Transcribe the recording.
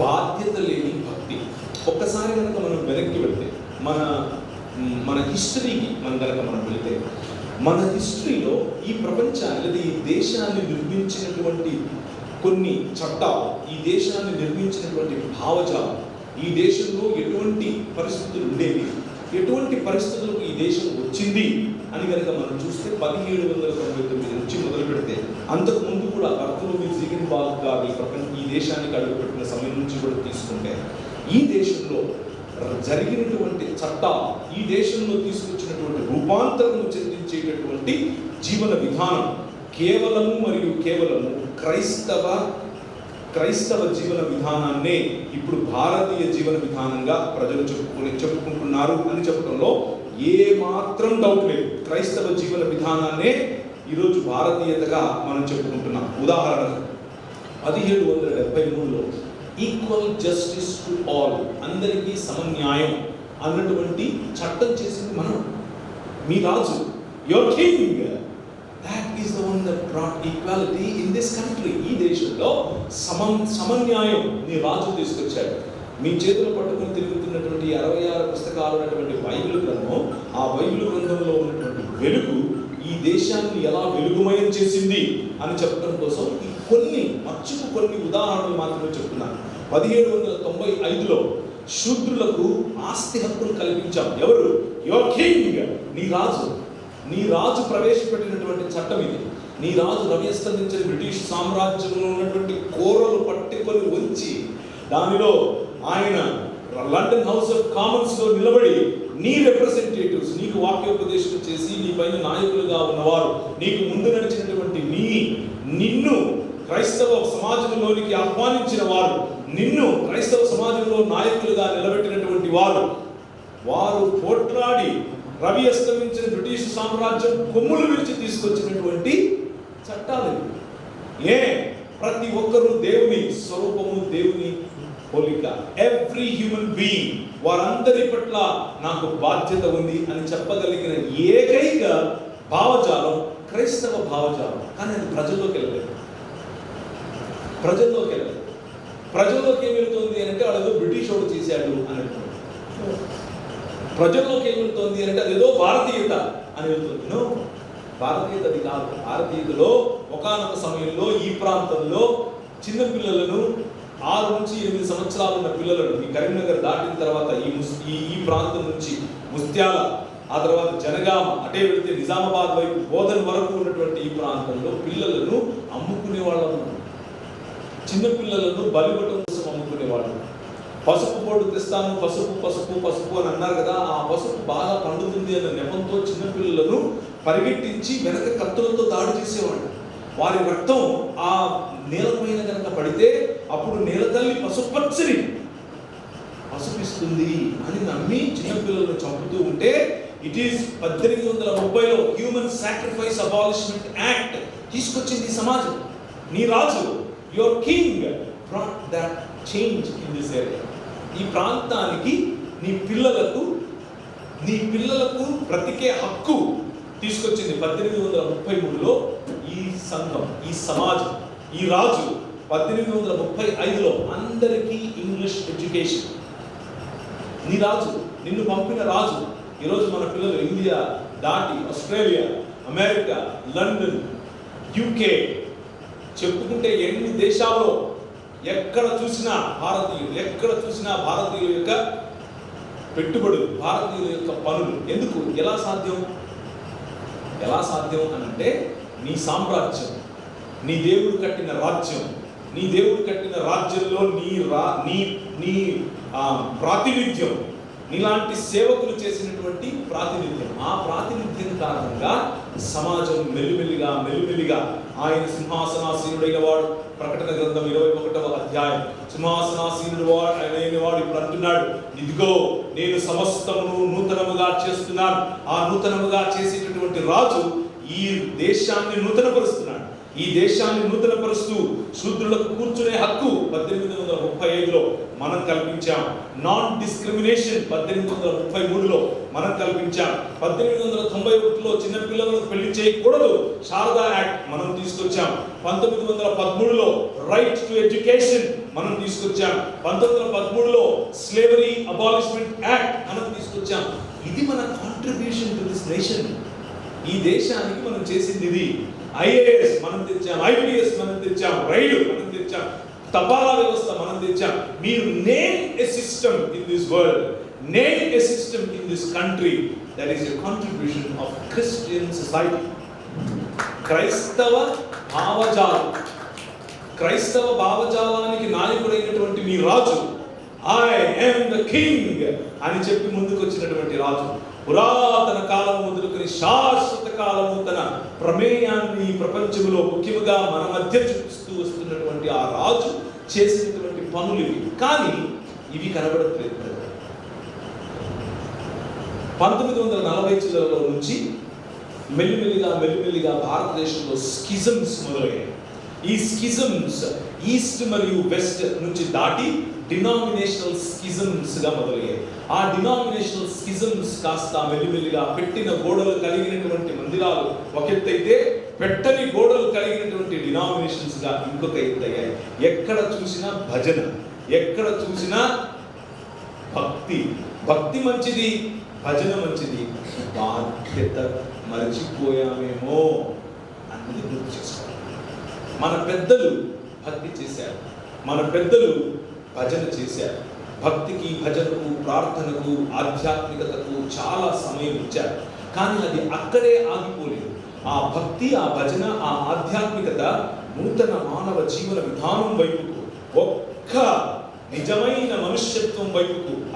బాధ్యత లేని భక్తి. ఒక్కసారి కనుక మనం వెనక్కి వెళ్తే మన హిస్టరీకి మనం వెళ్తే, మన హిస్టరీలో ఈ ప్రపంచాన్ని లేదా ఈ దేశాన్ని నిర్మించినటువంటి కొన్ని చట్టాలు, ఈ దేశాన్ని నిర్మించినటువంటి భావజాలం, ఈ దేశంలో ఎటువంటి పరిస్థితులు ఉండేవి, ఎటువంటి పరిస్థితులకు ఈ దేశం వచ్చింది అని కనుక మనం చూస్తే 1799 నుంచి మొదలు పెడితే, అంతకుముందు కూడా బర్తలోమి జీగన్బాగ్ గారు ఈ దేశానికి అడుగుపెట్టిన సమయం నుంచి కూడా తీసుకుంటే, ఈ దేశంలో జరిగినటువంటి చట్టాలు, ఈ దేశంలో తీసుకొచ్చినటువంటి రూపాంతరము చెందించేటటువంటి జీవన విధానం కేవలము క్రైస్తవ జీవన విధానాన్నే ఇప్పుడు భారతీయ జీవన విధానంగా ప్రజలు చెప్పుకుంటున్నారు అని చెప్పడంలో ఏ మాత్రం డౌట్ లేదు. క్రైస్తవ జీవన విధానాన్నే ఈరోజు భారతీయతగా మనం చెప్పుకుంటున్నాం. ఉదాహరణకు 1773లో ఈక్వల్ జస్టిస్ టు ఆల్, అందరికీ సమన్యాయం అన్నటువంటి చట్టం చేసింది మనం. మీ రాజు, your king, that is the one that brought equality in this country. ఈ దేశంలో సమన్యాయం నీ రాజు తీసుకొచ్చాడు. మీ చేతులు పట్టుకుని తిరుగుతున్నటువంటి 66 పుస్తకాలు ఉన్నటువంటి బైబిల్ గ్రంథం, ఆ బైబిల్ గ్రంథంలో ఉన్నటువంటి వెలుగు ఈ దేశాన్ని ఎలా వెలుగుమయం చేసింది అని చెప్పడం కోసం కొన్ని ఉదాహరణలు మాత్రమే చెప్తున్నాను. 1795లో శూద్రులకు ఆస్తి హక్కును కల్పించాం. ఎవరు? యువర్ కింగ్, నీ రాజు ప్రవేశపెట్టినటువంటి చట్టం ఇది. నీ రాజు రవ్యస్తంభించిన బ్రిటిష్ సామ్రాజ్యంలో ఉన్నటువంటి కోరలు పట్టుకొని ఉంచి, దానిలో ఆయన లండన్ హౌస్ ఆఫ్ కామన్స్ లో నిలబడి నీ రిప్రజెంటేటివ్స్, నీకు వాక్యోపదేశం చేసి నీ పైన నాయకులుగా ఉన్నవారు, నీకు ముందు నడిచినటువంటి నిన్ను క్రైస్తవ సమాజంలోనికి ఆహ్వానించిన వారు, నిన్ను క్రైస్తవ సమాజంలో నాయకులుగా నిలబెట్టినటువంటి వారు పోట్లాడి రవి అస్తమించిన బ్రిటిష్ సామ్రాజ్యం కొమ్ములు విరిచి తీసుకొచ్చినటువంటి చట్టాలు. ప్రతి ఒక్కరూ దేవుని స్వరూపము, దేవుని పోలిక, ఎవ్రీ హ్యూమన్ బీయింగ్, వారందరి పట్ల నాకు బాధ్యత ఉంది అని చెప్పగలిగిన ఏకైక భావజాలం క్రైస్తవ భావజాలం. కానీ అది ప్రజల్లోకి వెళ్ళలేదు. ప్రజల్లోకి ఏం వెళ్తుంది అంటే అదేదో బ్రిటిష్ వాడు చేశాడు అని అంటున్నాడు. ప్రజల్లోకి ఏం వెళ్తుంది అంటే అదేదో భారతీయత అని వెళ్తుంది. భారతీయత అది కాదు. భారతీయతలో ఒకానొక సమయంలో ఈ ప్రాంతంలో చిన్న పిల్లలను, 6 నుంచి 8 సంవత్సరాలు ఉన్న పిల్లలను, ఈ కరీంనగర్ దాటిన తర్వాత ఈ ప్రాంతం నుంచి ముత్యాల, ఆ తర్వాత జనగామ, అటే వెళితే నిజామాబాద్ వైపు బోధన వరకు ఉన్నటువంటి ఈ ప్రాంతంలో పిల్లలను అమ్ముకునే వాళ్ళు, చిన్న పిల్లలను బలిపటం కోసం అమ్ముకునేవాళ్ళు. పసుపు బోర్డు తెస్తాను, పసుపు అని అన్నారు కదా, ఆ పసుపు బాగా పండుతుంది అన్న నెపంతో చిన్నపిల్లలను పరిగెట్టించి వెనక కత్తులతో దాడి చేసేవాళ్ళు. వారి రక్తం ఆ నేలపైన కనుక పడితే అప్పుడు నేల తల్లి పసుపిస్తుంది అని నమ్మి చిన్నపిల్లలను చంపుతూ ఉంటే, ఇట్ ఈస్ 1830లో హ్యూమన్ సాక్రిఫైస్ అబాలిష్మెంట్ యాక్ట్ తీసుకొచ్చింది ఈ సమాజం. నీ రాజు, your king, brought that change in this area. ఈ ప్రాంతానికి నీ పిల్లలకు బ్రతికే హక్కు తీసుకొచ్చింది 1833లో ఈ సంఘం, ఈ సమాజం, ఈ రాజు. 1835లో అందరికీ ఇంగ్లీష్ ఎడ్యుకేషన్. నీ రాజు, నిన్ను పంపిన రాజు. ఈరోజు మన పిల్లలు ఇండియా దాటి ఆస్ట్రేలియా, అమెరికా, లండన్, యూకే చెప్పుకుంటే ఎన్ని దేశాల్లో ఎక్కడ చూసినా భారతీయుల యొక్క పెట్టుబడులు, భారతీయుల యొక్క పనులు. ఎందుకు? ఎలా సాధ్యం అని అంటే, నీ సామ్రాజ్యం, నీ దేవుడు కట్టిన రాజ్యం, నీ దేవుడు కట్టిన రాజ్యంలో నీ ప్రాతినిధ్యం, నీలాంటి సేవకులు చేసినటువంటి ప్రాతినిధ్యం, ఆ ప్రాతినిధ్యం కారణంగా సమాజం మెల్లిమెల్లిగా ఆయన సింహాసనాసీనుడైన వాడు. ప్రకటన గ్రంథం 21వ అధ్యాయం, సింహాసనాసీనుడు అయిన వాడు ఇప్పుడు అంటున్నాడు, ఇదిగో నేను సమస్తమును నూతనముగా చేస్తున్నాను. ఆ నూతనముగా చేసేటటువంటి రాజు ఈ దేశాన్ని నూతనపరుస్తున్నాడు. ఈ దేశాన్ని నూతనపరుస్తూ శూద్రులకు కూర్చునే హక్కు 1835లో మనం కల్పించాం. నాన్ డిస్క్రిమినేషన్ 1833లో మనం కల్పించాం. 1891లో చిన్న పిల్లలకు పెళ్లి చేయకూడదు శారదా యాక్ట్ మనం తీసుకొచ్చాం. 1913లో రైట్ టు ఎడ్యుకేషన్ మనం తీసుకొచ్చాం. 1913లో స్లేవరీ అబాలిష్మెంట్ యాక్ట్ మనం తీసుకొచ్చాం. ఇది మన కాంట్రిబ్యూషన్ టు దిస్ నేషన్. ఈ దేశానికి మనం చేసింది ఇది. ఐఏఎస్ మనం తెచ్చాం, ఐపీఎస్ మనం తెచ్చాం, రైలు మనం తెచ్చాం, తపాలా వ్యవస్థ మనం తెచ్చాం. మీరు name a system in this world, name a system in this country, that is a contribution of Christian society. క్రైస్తవ భావజాలం, క్రైస్తవ భావజాలానికి నాయకుడైనటువంటి మీ రాజు, ఐ యామ్ ద కింగ్ అని చెప్పి ముందుకు వచ్చినటువంటి రాజు, పురాతన కాలం మొదలుకొని శాశ్వత కాలము తన ప్రమేయాన్ని ప్రపంచంలో ముఖ్యంగా మన మధ్య చూపిస్తూ వస్తున్నటువంటి ఆ రాజు చేసినటువంటి పనులు ఇవి. కానీ ఇవి కనబడట్లేదు. 1940 చివరలో నుంచి మెల్లిమెల్లిగా భారతదేశంలో స్కిజమ్స్ మొదలయ్యాయి. ఈ స్కిజమ్స్ ఈస్ట్ మరియు వెస్ట్ నుంచి దాటి డినామినేషనల్ స్కిజమ్స్ గా మొదలయ్యాయి. ఆ డినామినేషనల్ స్కిజమ్స్ కాస్త మెల్లిమెల్లిగా పెట్టిన గోడలు కలిగినటువంటి మందిరాలు ఒక ఎత్తు అయితే, పెట్టని గోడలు కలిగినటువంటి డినామినేషన్స్ గా ఇంకొక ఎత్తు అయ్యాయి. ఎక్కడ చూసినా భజన, ఎక్కడ చూసినా భక్తి. భక్తి మంచిది, భజన మంచిది, బాధ్యత మర్చిపోయామేమో అన్నది గుర్తు చేసుకోవాలి. మన పెద్దలు భక్తి చేశారు, మన పెద్దలు భజన చేశారు. భక్తికి, భజనకు, ప్రార్థనకు, ఆధ్యాత్మికతకు చాలా సమయం ఇచ్చారు. కానీ అది అక్కడే ఆగిపోలేదు. ఆ భక్తి, ఆ భజన, ఆ ఆధ్యాత్మికత నూతన మానవ జీవన విధానం వైపుకు, ఒక్క నిజమైన మనుష్యత్వం వైపుకు